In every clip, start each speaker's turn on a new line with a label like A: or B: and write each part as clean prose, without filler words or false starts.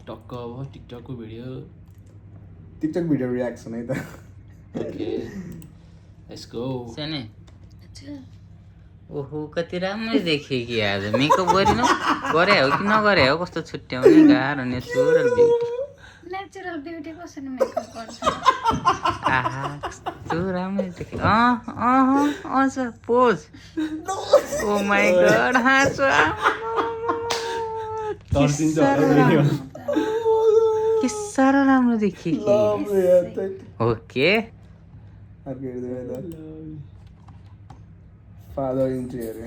A: टक्क अब टिकटकको video
B: TikTok video reaction है त
A: ओके लेट्स गो
C: साने ओहो कति राम्रो देखियो कि आज मेकअप गरिन गरे हो कि नगरे हो कस्तो छुट्याउने गाह्रो नेचुरल ब्युटी
D: नेचुरल ब्युटी कसरी मेकअप गर्छ
C: आहा कस्तो राम्रो देखियो अझ पोज ओ माई गड हाँसो
A: तर्सिन्छ होला भिडियो
C: के साह्रो राम्रो देखियो कि ओके
B: अर्को हेर्दै त फादर इन्ट्री अरे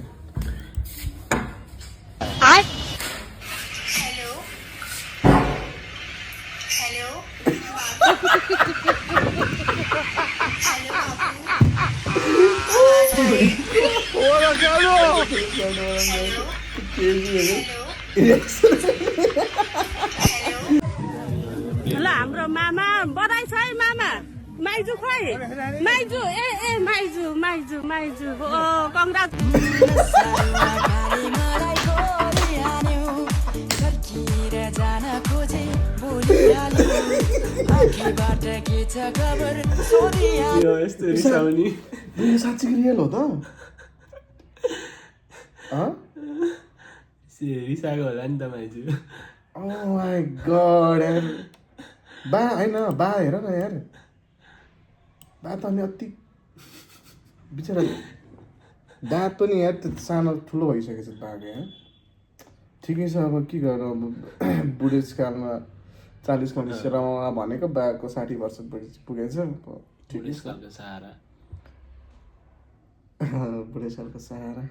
E: ल हाम्रो मामा बधाई छ है मामा माइजू खोइ माइजू ए माइजू ओ कङ्ग्रेस
A: यो यस्तो रिसाउने
B: यो साँच्चै रियल हो त
A: रिसाएको होला नि त माइजू
B: ओ माई गड यार बा होइन बा हेर न यार बा त अनि अति बिचरा दाँत पनि यार त्यो सानो ठुलो भइसकेछ बाको यार ठिकै छ अब के गर्नु अब बुढेसकालमा 40-45 रमाउन भनेको बाको 60 वर्ष पुगेछ
A: बुढेसकालको सहारा
B: बुढेसकालको सहारा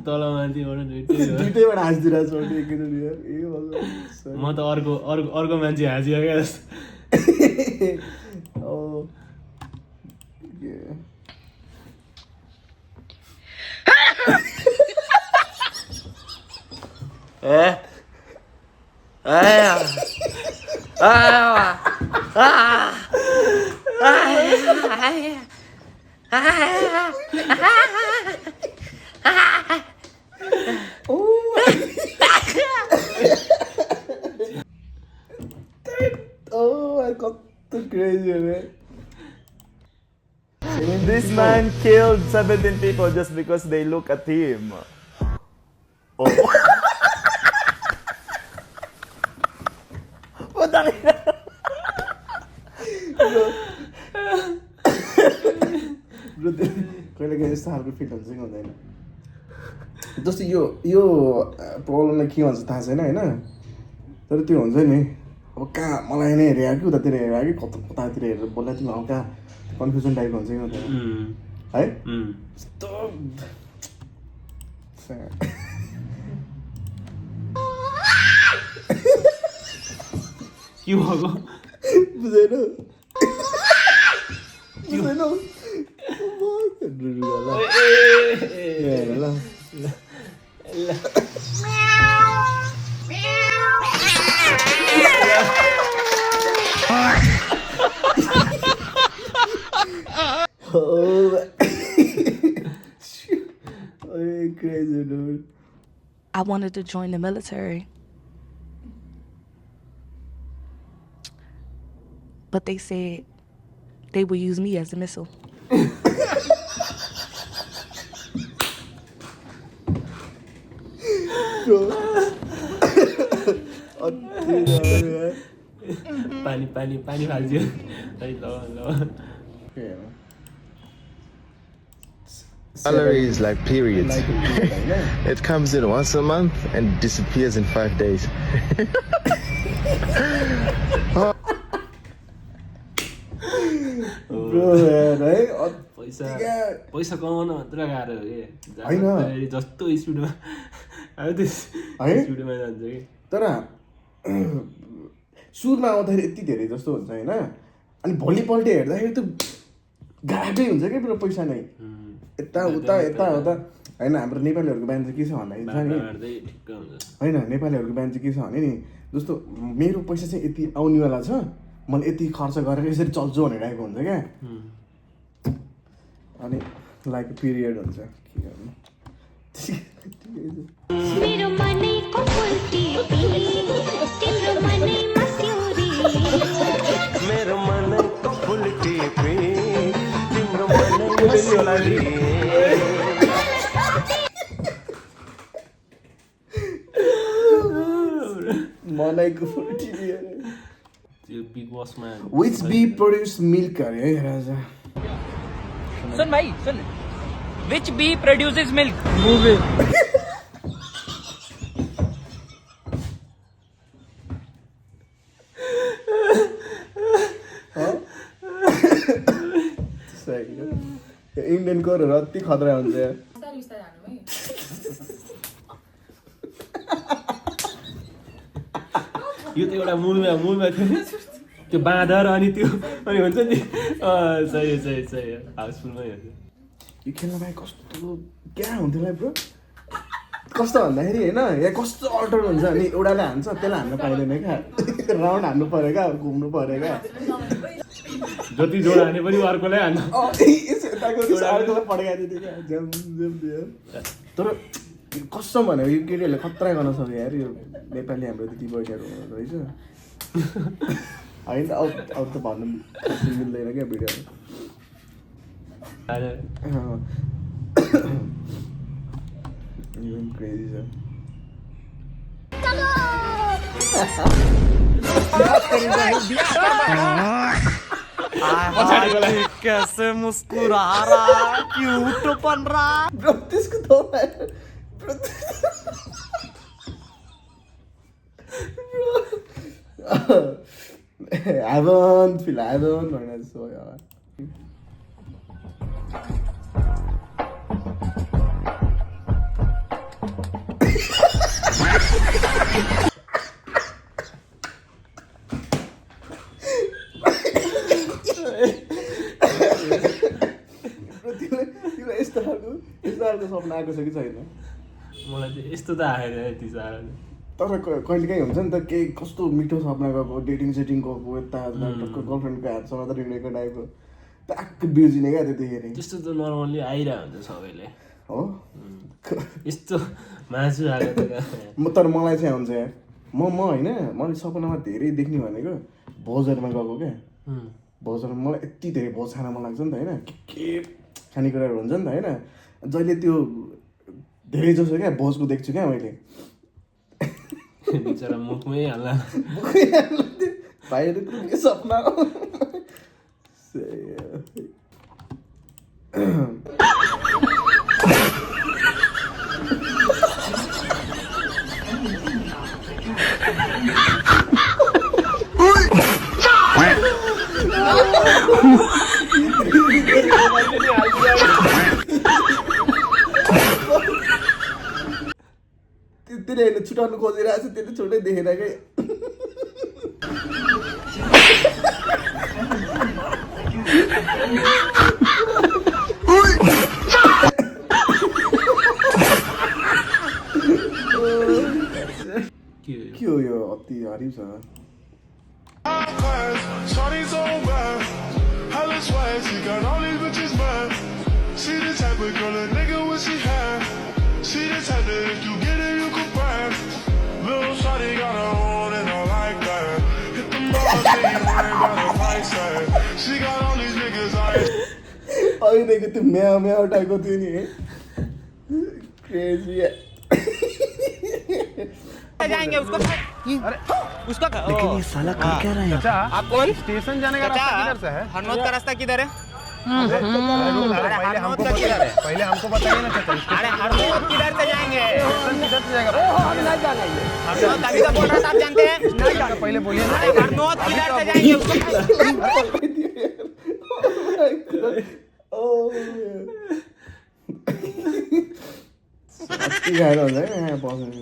A: तल मान्छेबाट
B: दुइटैबाट हाँसिदिरहेको छ
A: म त अर्को मान्छे हाँसियो क्या जस्तो
B: कस्तो crazy man.
F: This man killed 17 people just because they look at him. Oh.
B: कहिले कहिले यस्तो खालको फिल हुन्छ कि हुँदैन जस्तो यो प्रब्लमलाई के भन्छ थाहा छैन होइन तर त्यो हुन्छ नि अब कहाँ मलाई नै हेरेँ कि उतातिर हेरेँ कि कतातिर हेरेर बोल्दा तिमी हल्का कन्फ्युजन टाइपको हुन्छ कि हुँदैन है यस्तो
A: के भएको
B: बुझेन Crazy dude.
E: I wanted to join the military. But they said they would use me as a missile.
A: पानी फाल्थ्यो
F: Salary is like periods. It comes in once a month and disappears in 5 days.
B: Bro, man, है
A: पैसा कमाउन मात्र गाह्रो हो कि जस्तो स्पिडमा अब त्यो स्पिडमा जान्छ कि
B: तर सुरुमा आउँदाखेरि यति धेरै जस्तो हुन्छ होइन अनि भोलिपल्ट हेर्दाखेरि त गाएकै हुन्छ क्या पुरा पैसा नै यता उता होइन हाम्रो नेपालीहरूको बिहान चाहिँ के छ भन्दाखेरि होइन नेपालीहरूको बिहान चाहिँ के छ भने नि जस्तो मेरो पैसा चाहिँ यति आउनेवाला छ मैले यति खर्च गरेर यसरी चल्छु भन्ने टाइपको हुन्छ क्या अनि लाइक पिरियड हुन्छ के गर्नु
G: मेरो मनैको फुल्की तिम्रो मनैमा स्योरी
H: मेरो मनैको फुल्की तिम्रो मनैमा स्योरी
B: मनैको फुल्की
A: त्यो बिग बसमा
B: विच बी प्रोड्युस मिल्क अरे है राजा
I: सुन भाई सुन विच बी प्रोड्यूसेस मिल्क
B: इन्डियनको अति खतरा हुन्छ
A: यो त एउटा मूलमा थियो त्यो बाँदर अनि त्यो अनि हुन्छ नि सही हाउसफुलमै हुन्छ
B: यो खेल्न भाइ कस्तो क्या हुन्थ्यो ब्रो कस्तो भन्दाखेरि होइन यहाँ कस्तो अल्टर हुन्छ अनि एउटाले हान्छ त्यसलाई हान्न पाइँदैन क्या राउन्ड हान्नु पऱ्यो क्या घुम्नु पऱ्यो क्या
A: जति जोड हाने पनि अर्कोलाई हान्छ
B: अर्कोलाई पड्काइदियो क्या तर कसम भनेर यो केटीहरूले खतरा गर्न सक्यो यार यो नेपाली हाम्रो त्यति बढियाहरू रहेछ होइन अब त भन्नु मिल्दैन क्या भिडियोमा क्रेजी छ
H: कैसे मुस्कुरा रहा क्यूट बन रहा
B: ब्रो त्यसको थोपा haven't भनेर सो यार यस्तो खालको सपना आएको छ कि छैन
A: मलाई चाहिँ यस्तो त आएन यति साह्रो
B: तर कहिले काहीँ हुन्छ नि त केही कस्तो मिठो सपना गएको डेटिङ सेटिङ गएको यता गर्लफ्रेन्डको हातसँग त हिँडेको टाइपको ट्याक्क बिर्जिने क्या त्यतिखेर
A: त्यस्तो त नर्मल्ली आइरहेको हुन्छ सबैले
B: हो
A: यस्तो मासु आएको
B: तर मलाई चाहिँ हुन्छ यार म होइन मैले सपनामा धेरै देख्ने भनेको भोजहरूमा गएको क्या भोजहरू मलाई यति धेरै भोज खान मन लाग्छ नि त होइन के खानेकुराहरू हुन्छ नि त होइन जहिले त्यो धेरै जसो क्या भोजको देख्छु क्या मैले
A: बिचरा मुखमै हाल्ला
B: भाइहरू के सपना त्यसले होइन छुटाउनु खोजिरहेको छ त्यसले छुट्टै देखेन क्या के हो यो अति हरिब छ
J: See the type that if you get it, you can burn. Little shawty got her own and I like that. Hit the ball, she ain't worried about the price tag. She got all these niggas eyes.
B: अहिलेको त्यो म्याउ म्याउ टाइपको थियो नि crazy
I: जाएंगे उसको उसका
H: लेकिन ये साला कर क्या रहा है
I: आप कौन
H: स्टेशन जाने का रास्ता किधर से है
I: हरनौत का रास्ता किधर है
H: पहले हमको बताइए ना
I: अरे हरनौत किधर से जाएंगे
H: किधर से जाएगा
I: हम नहीं जाएंगे हरनौत अभी तो बोल रहा था आप जानते हैं
H: नहीं जाना पहले बोलिए ना
I: हरनौत किधर से जाएंगे
B: अति गाह्रो हुन्छ है यहाँ बस्नु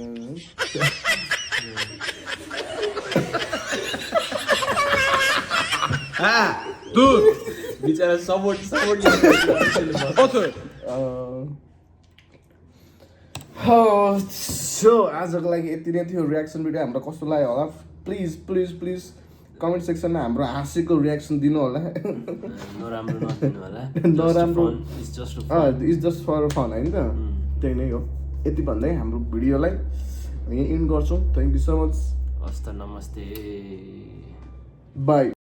A: बिचरा सपोर्ट
B: सो आजको लागि यति नै थियो रियाक्सन भिडियो हाम्रो कस्तो लाग्यो होला प्लिज कमेन्ट सेक्सनमा हाम्रो हाँसेको रियाक्सन दिनु होला
A: नराम्रो नदिनु होला
B: नराम्रो
A: it's just
B: it's just for fun होइन त त्यही नै हो यति भन्दै हाम्रो भिडियोलाई हामी इन्ड गर्छौँ थ्याङ्क यू सो मच
A: हस् त नमस्ते
B: बाई